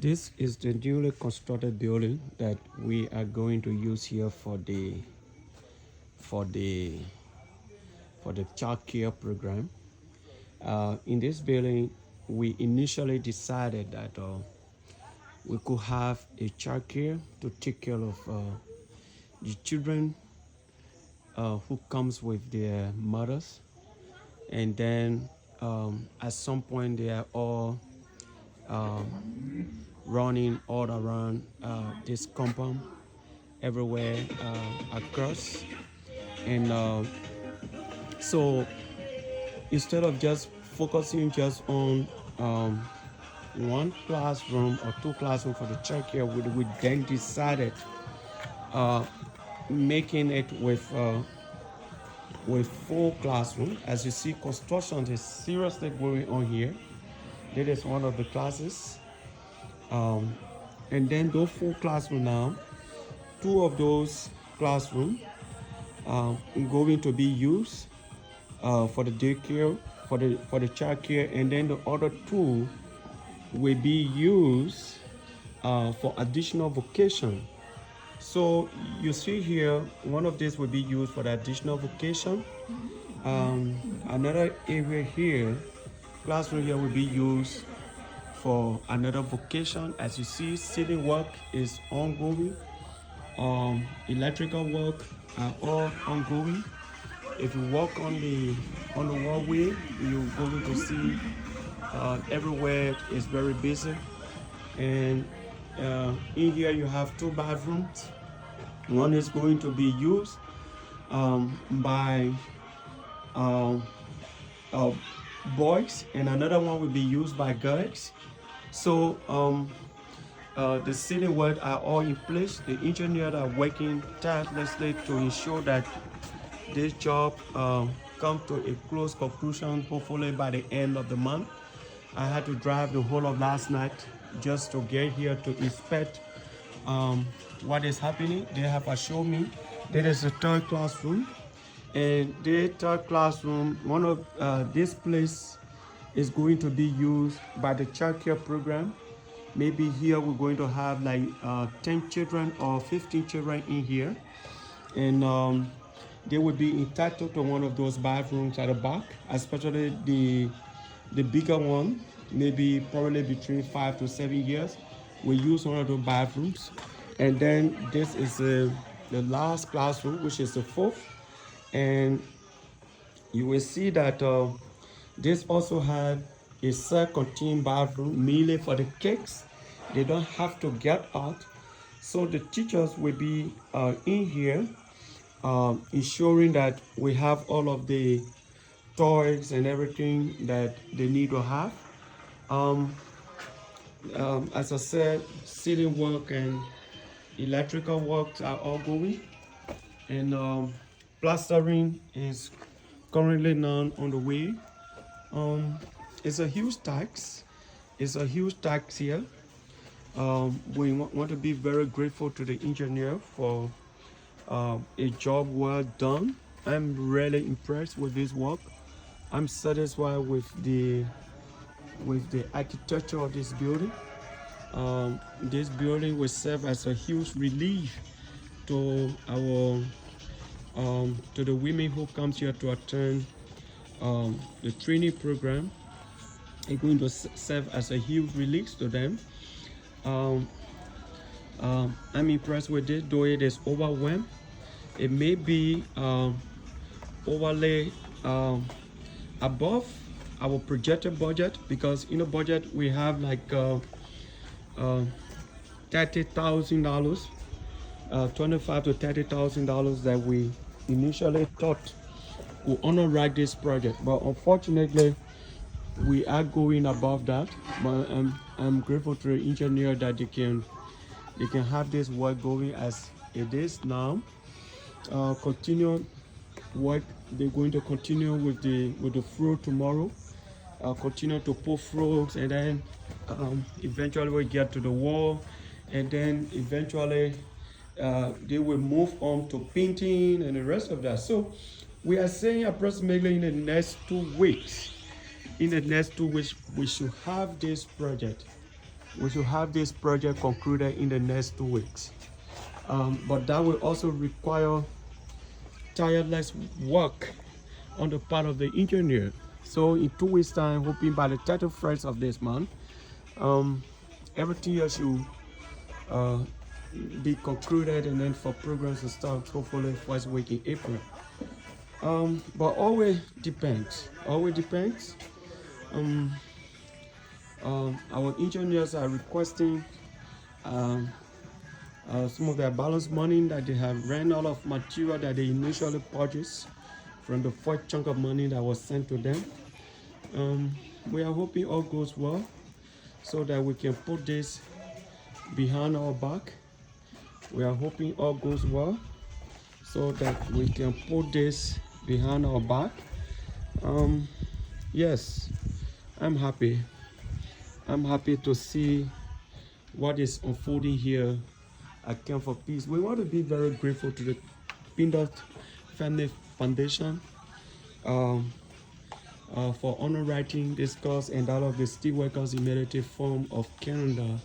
This is the newly constructed building that we are going to use here for the for the child care program. In this building, we initially decided that we could have a child care to take care of the children who comes with their mothers, and then at some point they are all running all around this compound everywhere across. And so instead of just focusing just on one classroom or two classrooms for the childcare, we then decided uh, making it with full classroom. As you see, construction is seriously going on here. This is one of the classes. Um, and then those full classroom now, two of those classroom going to be used for the daycare, for the child care, and then the other two will be used for additional vocation. So you see here, one of these will be used for the additional vocation. Another area here, classroom here will be used for another vocation. As you see, ceiling work is ongoing. Electrical work are all ongoing. If you walk on the walkway, you're going to see everywhere is very busy. And in here you have two bathrooms. One is going to be used by um, uh, boys, and another one will be used by girls. So the ceiling work are all in place. The engineers are working tirelessly to ensure that this job come to a close conclusion, hopefully by the end of the month. I had to drive the whole of last night just to get here to inspect what is happening. They have assured me that is the third classroom, and the third classroom, one of this place is going to be used by the child care program. Maybe here we're going to have like 10 children or 15 children in here, and they will be entitled to one of those bathrooms at the back, especially the bigger one, maybe probably between 5 to 7 years. We use one of those bathrooms. And then this is the last classroom, which is the fourth. And you will see that this also have a self-contained bathroom, mainly for the kids. They don't have to get out. So the teachers will be in here, ensuring that we have all of the toys and everything that they need to have. As I said, ceiling work and electrical works are all going, and plastering is currently none on the way. It's a huge tax. It's a huge tax here. We want to be very grateful to the engineer for a job well done. I'm really impressed with this work. I'm satisfied with the architecture of this building. This building will serve as a huge relief to our to the women who comes here to attend the training program. It's going to serve as a huge relief to them. I'm impressed with this, though it is overwhelmed. It may be overlay above our projected budget, because in the budget we have like $30,000, $25,000 to $30,000 that we initially thought would underwrite this project, but unfortunately we are going above that. But I'm grateful to the engineer that they can have this work going as it is now. Continue work. They're going to continue with the floor tomorrow. Continue to put floors, and then eventually we get to the wall, and then eventually they will move on to painting and the rest of that. So we are saying approximately in the next 2 weeks, we should have this project we should have this project concluded in the next 2 weeks. But that will also require tireless work on the part of the engineer. So in 2 weeks time, hoping by the 31st of this month, everything else should be concluded, and then for programs to start hopefully first week in April. But always depends. Our engineers are requesting some of their balance money that they have ran out of material that they initially purchased from the first chunk of money that was sent to them. We are hoping all goes well so that we can put this behind our back. We are hoping all goes well so that we can put this behind our back. Yes, I'm happy to see what is unfolding here at Camp for Peace. We want to be very grateful to the Pindoff Family Foundation for underwriting this cause, and that of the Steelworkers United Forum of Canada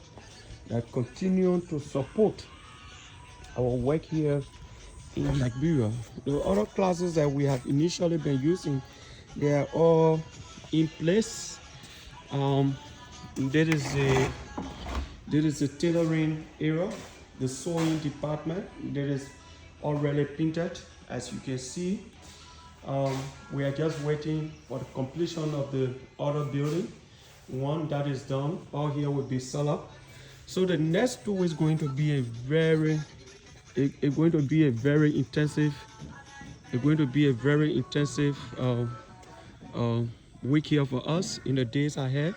that continue to support our work here in Liberia. The other classes that we have initially been using, they are all in place. There is a tailoring area, the sewing department that is already painted, as you can see. We are just waiting for the completion of the other building. One that is done, all here will be set up. So the next 2 weeks is going to be a very intensive week here for us in the days ahead.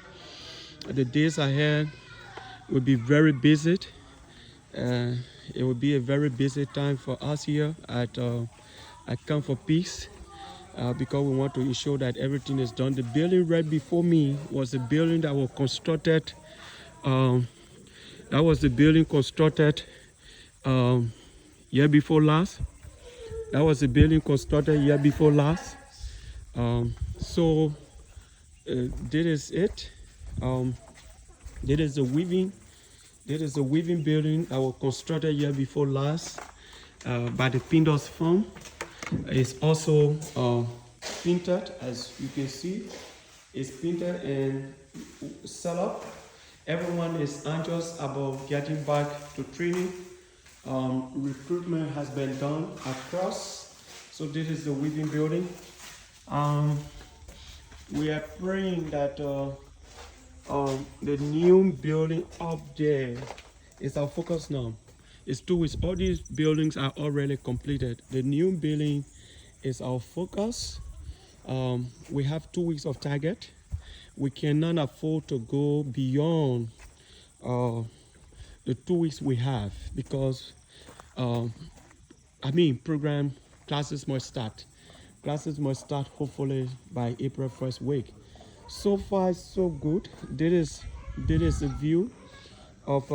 The days ahead will be very busy. It will be a very busy time for us here at Camp for Peace, because we want to ensure that everything is done. The building right before me was the building that was constructed. Year before last. That was the building constructed year before last. So this is it. This is the weaving building that was constructed year before last by the Pindoff firm. It's also painted, as you can see. It's painted and set up. Everyone is anxious about getting back to training. Recruitment has been done across. So this is the weaving building. We are praying that the new building up there is our focus now. It's 2 weeks. All these buildings are already completed. The new building is our focus. We have 2 weeks of target. We cannot afford to go beyond the 2 weeks we have, because program classes must start. Classes must start hopefully by April 1st week. So far, so good. This is a view of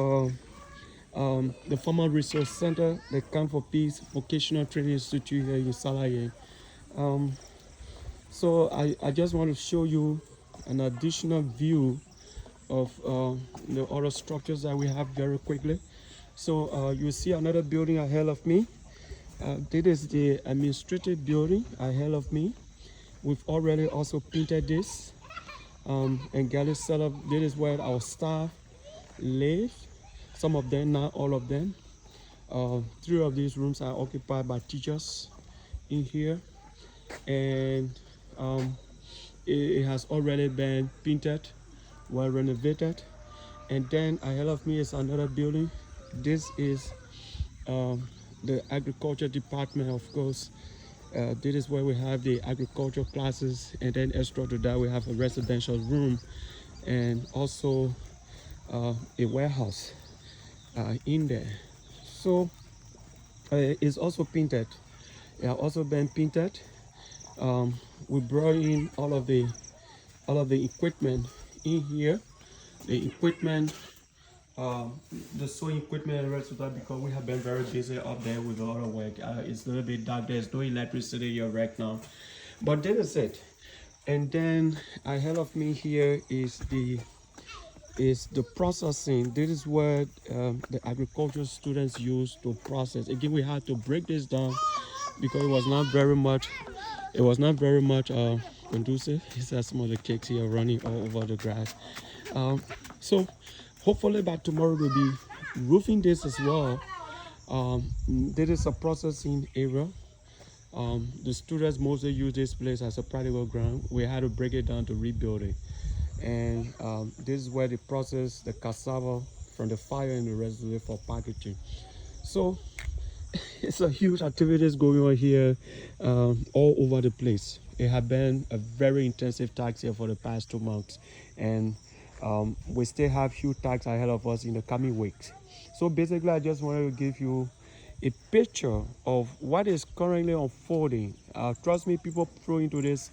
the Farmer Resource Center, the Camp for Peace Vocational Training Institute here in Salaye. So I just want to show you an additional view of the other structures that we have very quickly. So you see another building ahead of me. This is the administrative building ahead of me. We've already also painted this and got it set up. This is where our staff live. Some of them, not all of them. 3 of these rooms are occupied by teachers in here, and it has already been painted, well renovated. And then ahead of me is another building. This is the agriculture department, of course. This is where we have the agriculture classes, and then extra to that we have a residential room and also a warehouse in there. So it's also painted. It has also been painted. We brought in all of the equipment in here. The equipment, the sewing equipment and the rest of that, because we have been very busy up there with a lot of work. It's a little bit dark. There's no electricity here right now, but that is it. And then ahead of me here is is the processing. This is what the agricultural students use to process. Again, we had to break this down because it was not very much. It was not very much conducive. You see some of the cakes here running all over the grass. So hopefully by tomorrow we'll be roofing this as well. This is a processing area. The students mostly use this place as a practical ground. We had to break it down to rebuild it. And this is where they process the cassava from the fire and the residue for packaging. So it's a huge activities going on here all over the place. It has been a very intensive task here for the past 2 months, and we still have huge tasks ahead of us in the coming weeks. So basically, I just wanted to give you a picture of what is currently unfolding. Trust me, people throw into this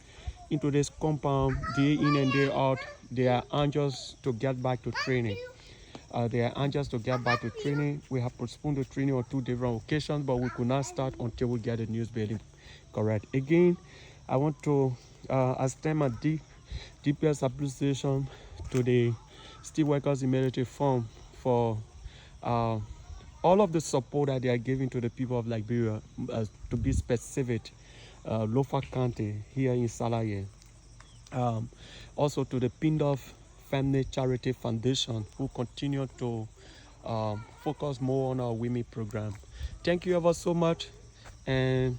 compound day in and day out. They are anxious to get back to training. We have postponed the training on 2 different occasions, but we could not start until we get the news building correct. Again, I want to extend my deepest appreciation to the Steelworkers Immunity Fund for all of the support that they are giving to the people of Liberia, to be specific, Lofa County here in Salaye. Also to the Pindoff Family Charity Foundation, who continue to focus more on our women program. Thank you ever so much, and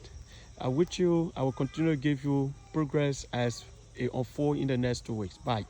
I will continue to give you progress as it unfolds in the next 2 weeks. Bye.